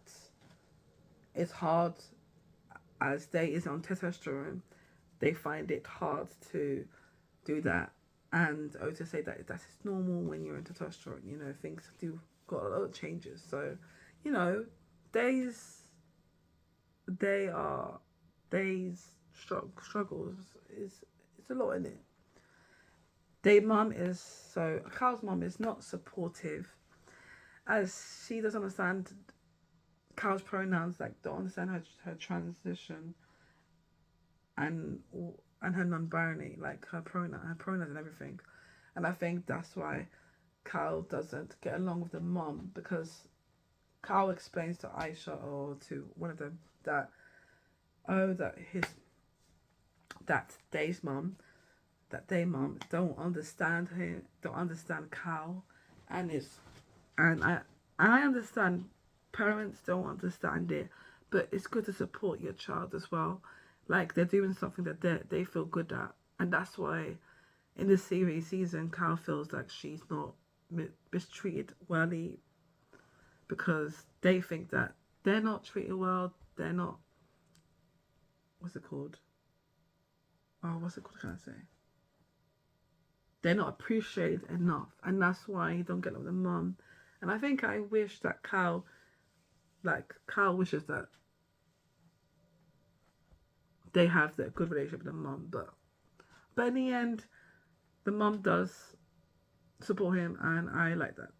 it's hard as they is on testosterone. They find it hard to do that. And Otis say that that's normal when you're in testosterone. You know, things do got a lot of changes. So, you know, struggles it's a lot in it. Carl's mom is not supportive as she doesn't understand Carl's pronouns, like don't understand her transition and her non-binary, like her pronouns and everything. And I think that's why Carl doesn't get along with the mom because Carl explains to Aisha or to one of them that they mom don't understand him, don't understand Carl, and I understand parents don't understand it, but it's good to support your child as well. Like they're doing something that they feel good at, and that's why in this season, Carl feels like she's not mistreated wellly because they think that they're not treated well. They're not. What's it called? Oh, what's it called? Can I say? They're not appreciated enough, and that's why you don't get along with the mum. And I wish that Carl wishes that they have that good relationship with the mum, but in the end, the mom does support him, and I like that.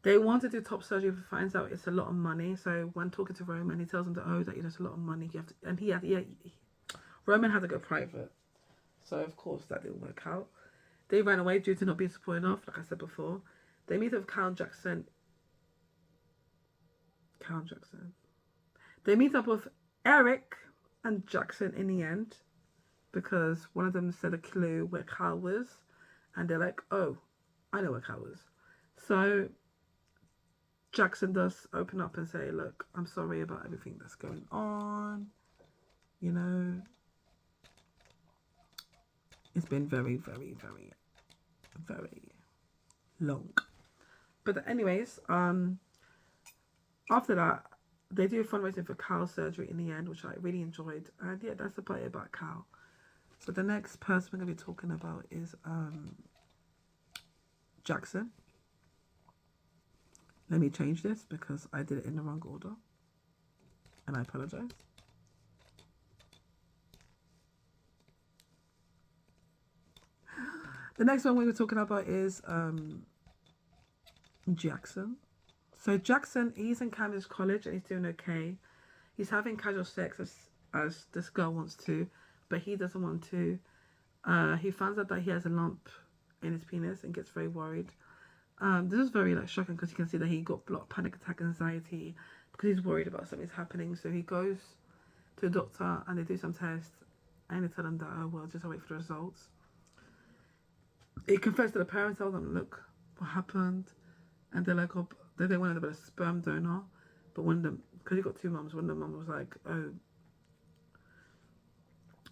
They want to do top surgery, but finds out it's a lot of money. So when talking to Roman, he tells him that, oh, that it's a lot of money. You have to, and Roman had to go private. So of course that didn't work out. They ran away due to not being supported enough, like I said before. They meet with Cal Jackson. They meet up with Eric and Jackson in the end, because one of them said a clue where Cal was, and they're like, oh, I know where Cal was. So Jackson does open up and say, look, I'm sorry about everything that's going on. You know, it's been very, very, very, very long. But anyways, after that, they do fundraising for Cal's surgery in the end, which I really enjoyed. And yeah, that's about it about Cal. So the next person we're going to be talking about is Jackson. Let me change this because I did it in the wrong order. And I apologize. The next one we were talking about is Jackson. So Jackson, he's in Cambridge College and he's doing okay. He's having casual sex as this girl wants to, but he doesn't want to. He finds out that he has a lump in his penis and gets very worried. This is very shocking because you can see that he got blocked panic attack anxiety because he's worried about something's happening. So he goes to a doctor and they do some tests and they tell him that, oh well, just wait for the results. He confessed to the parents, tell them, look, what happened? And they're like, oh, they wanted a sperm donor, but one of them, because he got two mums, one of the mum was like, oh,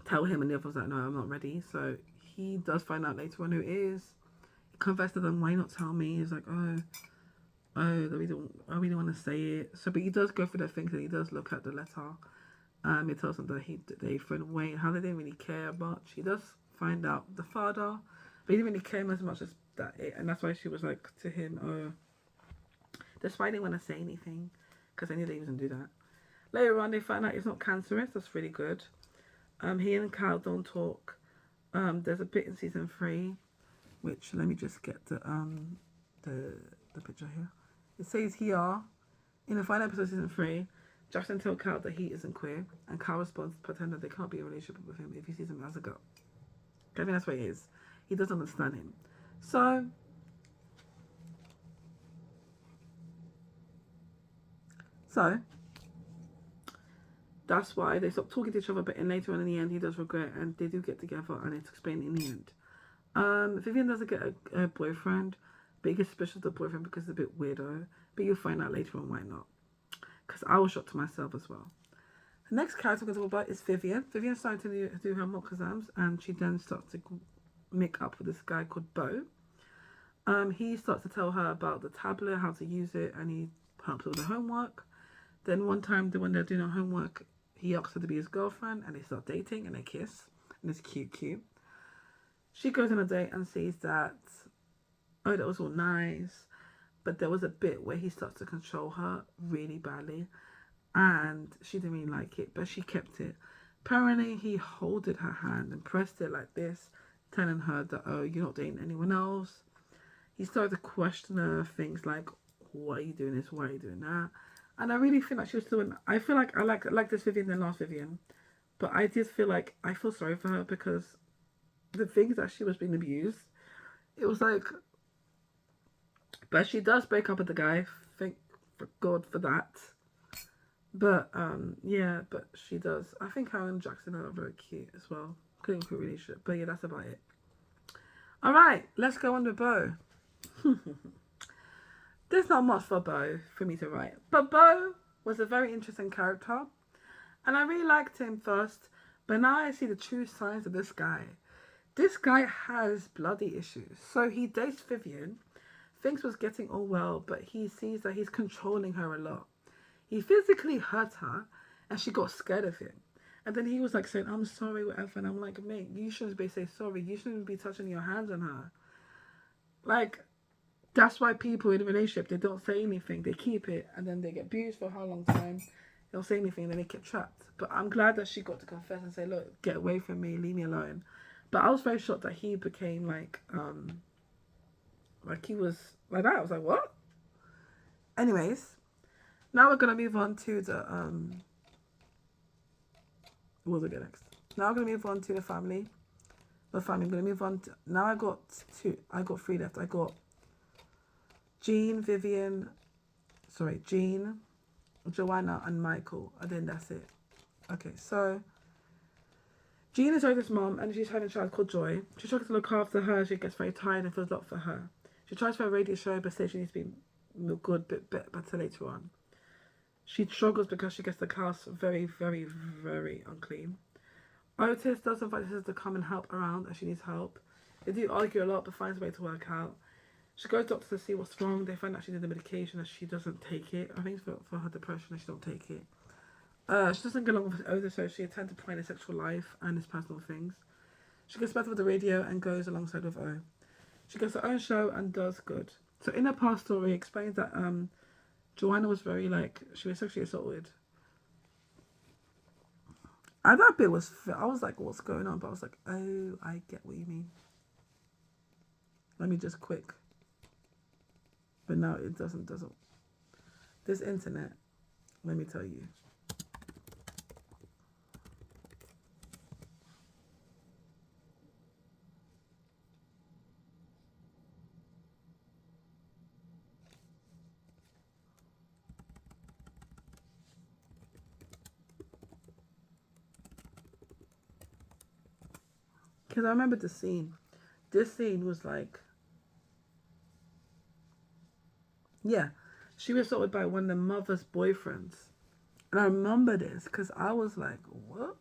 tell him, and the other was like, no, I'm not ready. So he does find out later on who it is. He confessed to them, why not tell me? He's like, we don't want to say it. So, but he does go through the things and he does look at the letter. He tells them that they threw it away, how they didn't really care much. He does find out the father, but he didn't really care as much as that. And that's why she was like to him, oh, that's why they didn't want to say anything, because they knew they wasn't do that. Later on, they find out it's not cancerous. That's really good. He and Kyle don't talk. There's a bit in season 3, which let me just get the picture here. It says here in the final episode of season 3, Jackson tells Kyle that he isn't queer, and Kyle responds, pretend that they can't be in a relationship with him if he sees him as a girl. I think that's what it is. He doesn't understand him. So that's why they stop talking to each other, but later on in the end he does regret and they do get together and it's explained in the end. Vivian doesn't get a boyfriend, but he gets suspicious of the boyfriend because it's a bit weirdo, but you'll find out later on why not, because I was shocked to myself as well. The next character we're going to talk about is Vivian. Vivian started to do her mock exams and she then starts to make up with this guy called Bo. He starts to tell her about the tablet, how to use it, and he helps her with the homework. Then one time when they're doing her homework, he asks her to be his girlfriend and they start dating and they kiss. And it's cute. She goes on a date and sees that, oh, that was all nice. But there was a bit where he starts to control her really badly. And she didn't really like it, but she kept it. Apparently, he holded her hand and pressed it like this, telling her that, oh, you're not dating anyone else. He started to question her, things like, why are you doing this? Why are you doing that? And I really feel like she was doing, I feel like I like this Vivian than last Vivian. But I just feel like I feel sorry for her because the things that she was being abused, it was like, but she does break up with the guy. Thank God for that. But yeah, but she does. I think her and Jackson are very cute as well. Couldn't relationship. But yeah, that's about it. Alright, let's go on with Bo. There's not much for Bo for me to write. But Bo was a very interesting character. And I really liked him first. But now I see the true signs of this guy. This guy has bloody issues. So he dates Vivian. Things was getting all well. But he sees that he's controlling her a lot. He physically hurt her. And she got scared of him. And then he was like saying, I'm sorry, whatever. And I'm like, mate, you shouldn't be saying sorry. You shouldn't be touching your hands on her. Like, that's why people in a relationship, they don't say anything. They keep it. And then they get abused for how long time. They don't say anything. And then they get trapped. But I'm glad that she got to confess and say, look, get away from me. Leave me alone. But I was very shocked that he became like he was like that. I was like, what? Anyways, now we're gonna move on to the what was it next? Now we're gonna move on to the family. The family. I'm gonna move on to, now I got three left. I got Jean, Joanna, and Michael, and then that's it. Okay, so Jean is Otis' mom, and she's having a child called Joy. She tries to look after her. She gets very tired and feels a lot for her. She tries for a radio show, but says she needs to be good, bit better later on. She struggles because she gets the house very, very, very unclean. Otis does invite her to come and help around as she needs help. They do argue a lot, but finds a way to work out. She goes to doctors to see what's wrong. They find out she needs the medication and she doesn't take it. I think it's for her depression and she don't take it. She doesn't get along with Otis, so she attempts to pry his sexual life and his personal things. She gets better with the radio and goes alongside with O. She gets her own show and does good. So in her past story, it explains that Joanna was very she was sexually assaulted. And that bit was, I was like, what's going on? But I was like, oh, I get what you mean. Let me just quick. But no, it doesn't. This internet, let me tell you. Because I remember the scene. This scene was like, yeah, she was assaulted by one of the mother's boyfriends. And I remember this because I was like, what?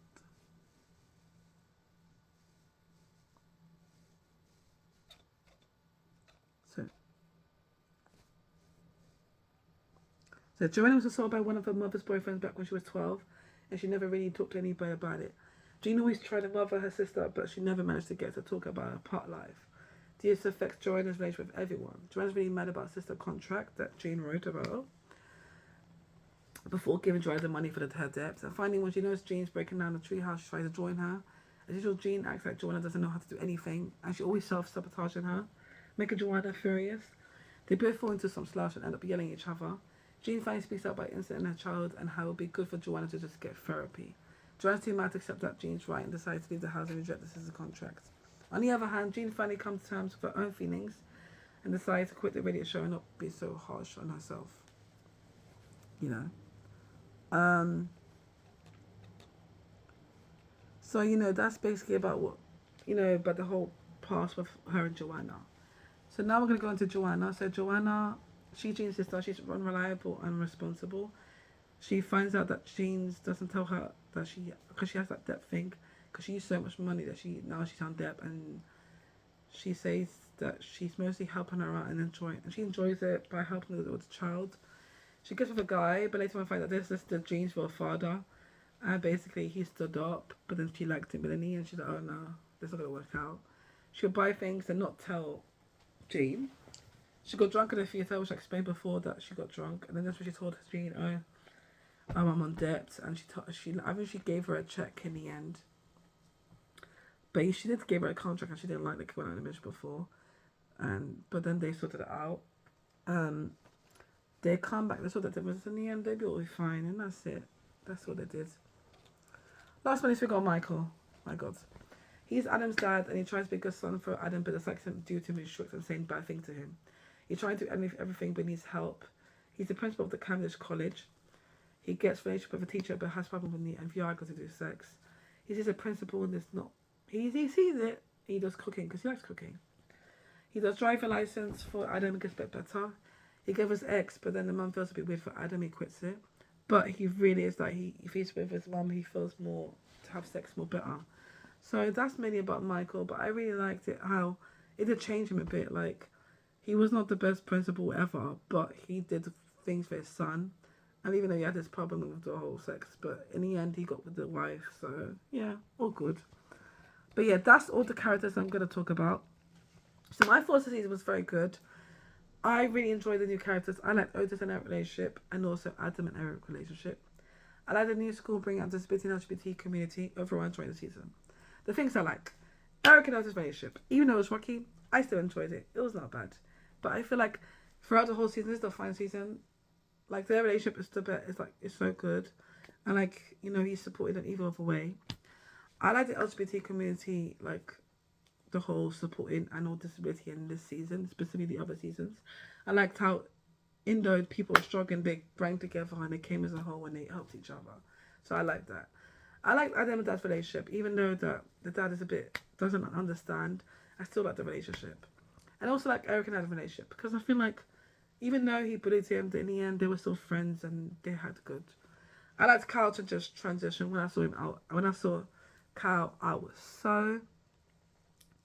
So Joanna was assaulted by one of her mother's boyfriends back when she was 12, and she never really talked to anybody about it. Jean always tried to mother her sister, but she never managed to get to talk about her part life. This affects Joanna's relationship with everyone. Joanna's really mad about sister contract that Jean wrote about before giving Joanna the money for her debts. And finally, when she knows Jean's breaking down the treehouse, she tries to join her. As usual, Jean acts like Joanna doesn't know how to do anything, and she always self-sabotaging her, making Joanna furious. They both fall into some slash and end up yelling at each other. Jean finally speaks out about incident in her child and how it would be good for Joanna to just get therapy. Joanna's too mad to accept that Jean's right and decides to leave the house and reject the sister's contract. On the other hand, Jean finally comes to terms with her own feelings and decides to quit the radio show and not be so harsh on herself. You know. So, you know, that's basically about what, you know, about the whole past with her and Joanna. So now we're going to go into Joanna. So Joanna, she's Jean's sister. She's unreliable and unresponsible. She finds out that Jean doesn't tell her that because she has that debt thing, because she used so much money that she's on debt, and she says that she's mostly helping her out and she enjoys it by helping her with the child. She gets with a guy, but later on finds out this is the Jean's real father, and basically he stood up, but then she liked him, and she's like, oh no, this is not gonna work out. She'll buy things and not tell Jean. She got drunk in the theatre, which I explained before that she got drunk, and then that's when she told Jean, I'm on debt, and I think she gave her a check in the end. But she did give her a contract, and she didn't like the one I mentioned before. But then they sorted it out. They come back. They saw that difference in the end. They'd be all fine, and that's it. That's what they did. Last one is we got Michael. My God, he's Adam's dad, and he tries to be a good son for Adam, but dislikes him due to his strict and saying bad things to him. He's trying to do everything, but needs help. He's the principal of the Cambridge College. He gets relationship with a teacher, but has problems with the Viagra to do sex. He sees a principal, and there's not. He sees it. He does cooking because he likes cooking. He does driving license for Adam. It gets a bit better. He gave his ex, but then the mum feels a bit weird for Adam. He quits it. But he really is like, if he's with his mum, he feels more to have sex more better. So that's mainly about Michael. But I really liked it how it did change him a bit. Like, he was not the best principal ever, but he did things for his son. And even though he had this problem with the whole sex, but in the end he got with the wife. So yeah, all good. But yeah, that's all the characters I'm going to talk about. So my first season was very good. I really enjoyed the new characters. I liked Otis and Eric relationship, and also Adam and Eric relationship. I like the new school bringing out the disability and LGBT community. Overall, I enjoyed the season. The things I like. Eric and Otis' relationship, even though it was rocky, I still enjoyed it. It was not bad. But I feel like throughout the whole season, this is the final season, like their relationship is the best. It's like it's so good, and like he's supported in either other way. I like the LGBT community, like the whole supporting animal disability in this season, specifically the other seasons. I liked how, though people were struggling, they brought together and they came as a whole and they helped each other. So I like that. I like Adam and Dad's relationship, even though the dad is doesn't understand. I still like the relationship, and also like Eric and Adam's relationship because I feel like even though he bullied him, in the end they were still friends and they had good. I liked Kyle to just transition when I saw him out. When I saw Kyle,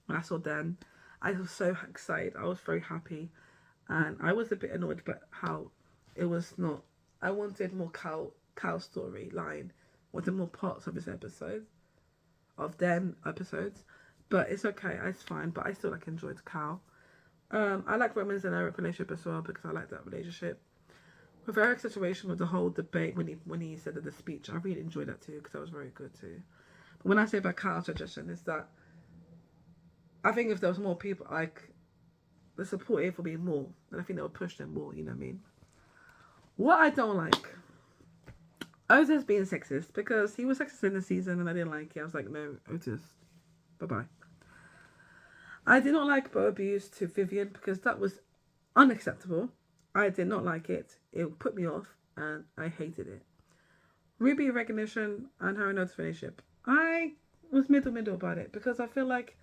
when I saw Dan, I was so excited. I was very happy, and I was a bit annoyed about how it was not. I wanted more Kyle storyline, wanted more parts of his episode, of them episodes, but it's okay. It's fine. But I still enjoyed Kyle. I like Roman's and Eric relationship as well because I like that relationship. With Eric's situation with the whole debate when he said in the speech, I really enjoyed that too because that was very good too. But when I say about Kyle's suggestion is that I think if there was more people, like the support here would be more, and I think they would push them more. You know what I mean? What I don't like, Otis being sexist because he was sexist in the season and I didn't like it. I was like, no, Otis, bye bye. I did not like Bo abuse to Vivian because that was unacceptable. I did not like it. It put me off and I hated it. Ruby recognition and her and Otis relationship. I was middle about it because I feel like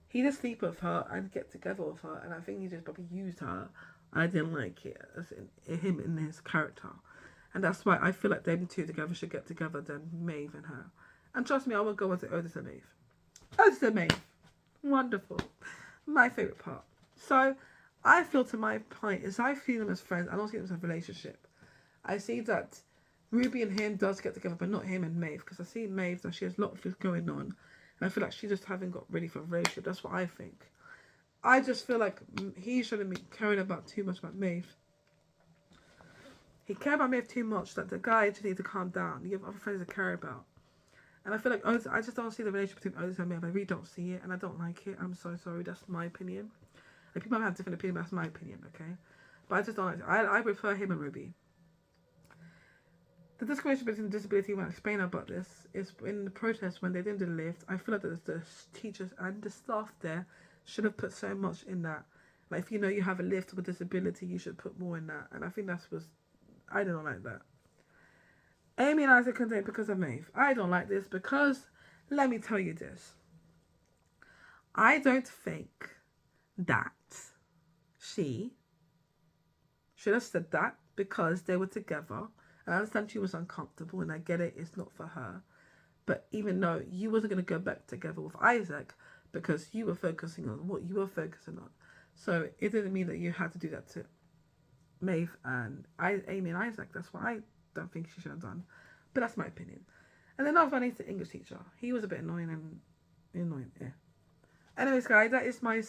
he did sleep with her and get together with her, and I think he just probably used her. I didn't like it as in him in his character, and that's why I feel like them two together should get together than Maeve and her. And trust me, I will go on to Otis and Maeve. Otis and Maeve, wonderful, my favorite part. So I feel to my point is I feel them as friends. I don't see them as a relationship. I see that Ruby and him does get together, but not him and Maeve, because I see Maeve that she has a lot of things going on. And I feel like she just haven't got ready for a relationship. That's what I think. I just feel like he shouldn't be caring about too much about Maeve. He cared about Maeve too much that the guy just needs to calm down. You have other friends to care about. And I feel like Otis, I just don't see the relationship between Otis and Maeve. I really don't see it, and I don't like it. I'm so sorry. That's my opinion. Like, people might have different opinions, but that's my opinion, okay? But I just don't like it. I prefer him and Ruby. The discrimination between disability, when I explain about this, is in the protest when they didn't do the lift. I feel like the teachers and the staff there should have put so much in that. Like, if you have a lift with disability, you should put more in that. And I think I don't like that. Amy and Isaac condemned because of Maeve. I don't like this because, let me tell you this. I don't think that she should have said that because they were together. I understand she was uncomfortable and I get it, it's not for her. But even though you wasn't going to go back together with Isaac because you were focusing on what you were focusing on. So it didn't mean that you had to do that to Maeve and Amy and Isaac. That's what I don't think she should have done. But that's my opinion. And then another one is the English teacher. He was a bit annoying yeah. Anyways, guys, that is my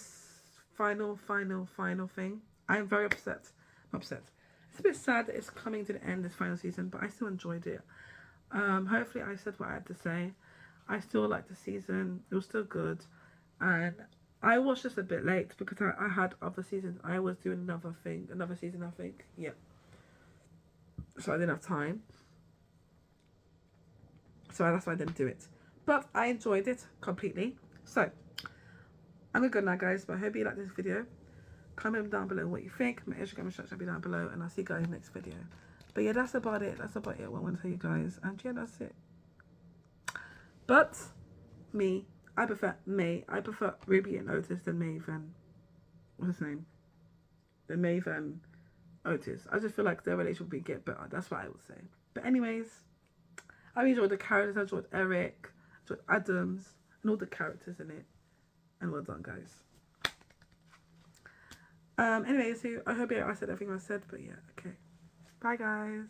final thing. I'm very upset. I'm upset. It's a bit sad that it's coming to the end this final season, but I still enjoyed it. Hopefully I said what I had to say. I still liked the season. It was still good. And I watched this a bit late because I had other seasons. I was doing another season, I think. Yeah. So I didn't have time. So that's why I didn't do it. But I enjoyed it completely. So, I'm going to go now, guys. But I hope you like this video. Comment down below what you think. My Instagram instructions will be down below. And I'll see you guys next video. But yeah, that's about it. That's about it. What I want to tell you guys. And yeah, that's it. But, I prefer Ruby and Otis than Maeve and... What's his name? Than Maeve and Otis. I just feel like their relationship would get better. That's what I would say. But anyways, I enjoyed the characters. I enjoyed Eric. I enjoyed Adams. And all the characters in it. And well done, guys. Anyway, so I hope I said everything I said, but yeah, okay. Bye, guys.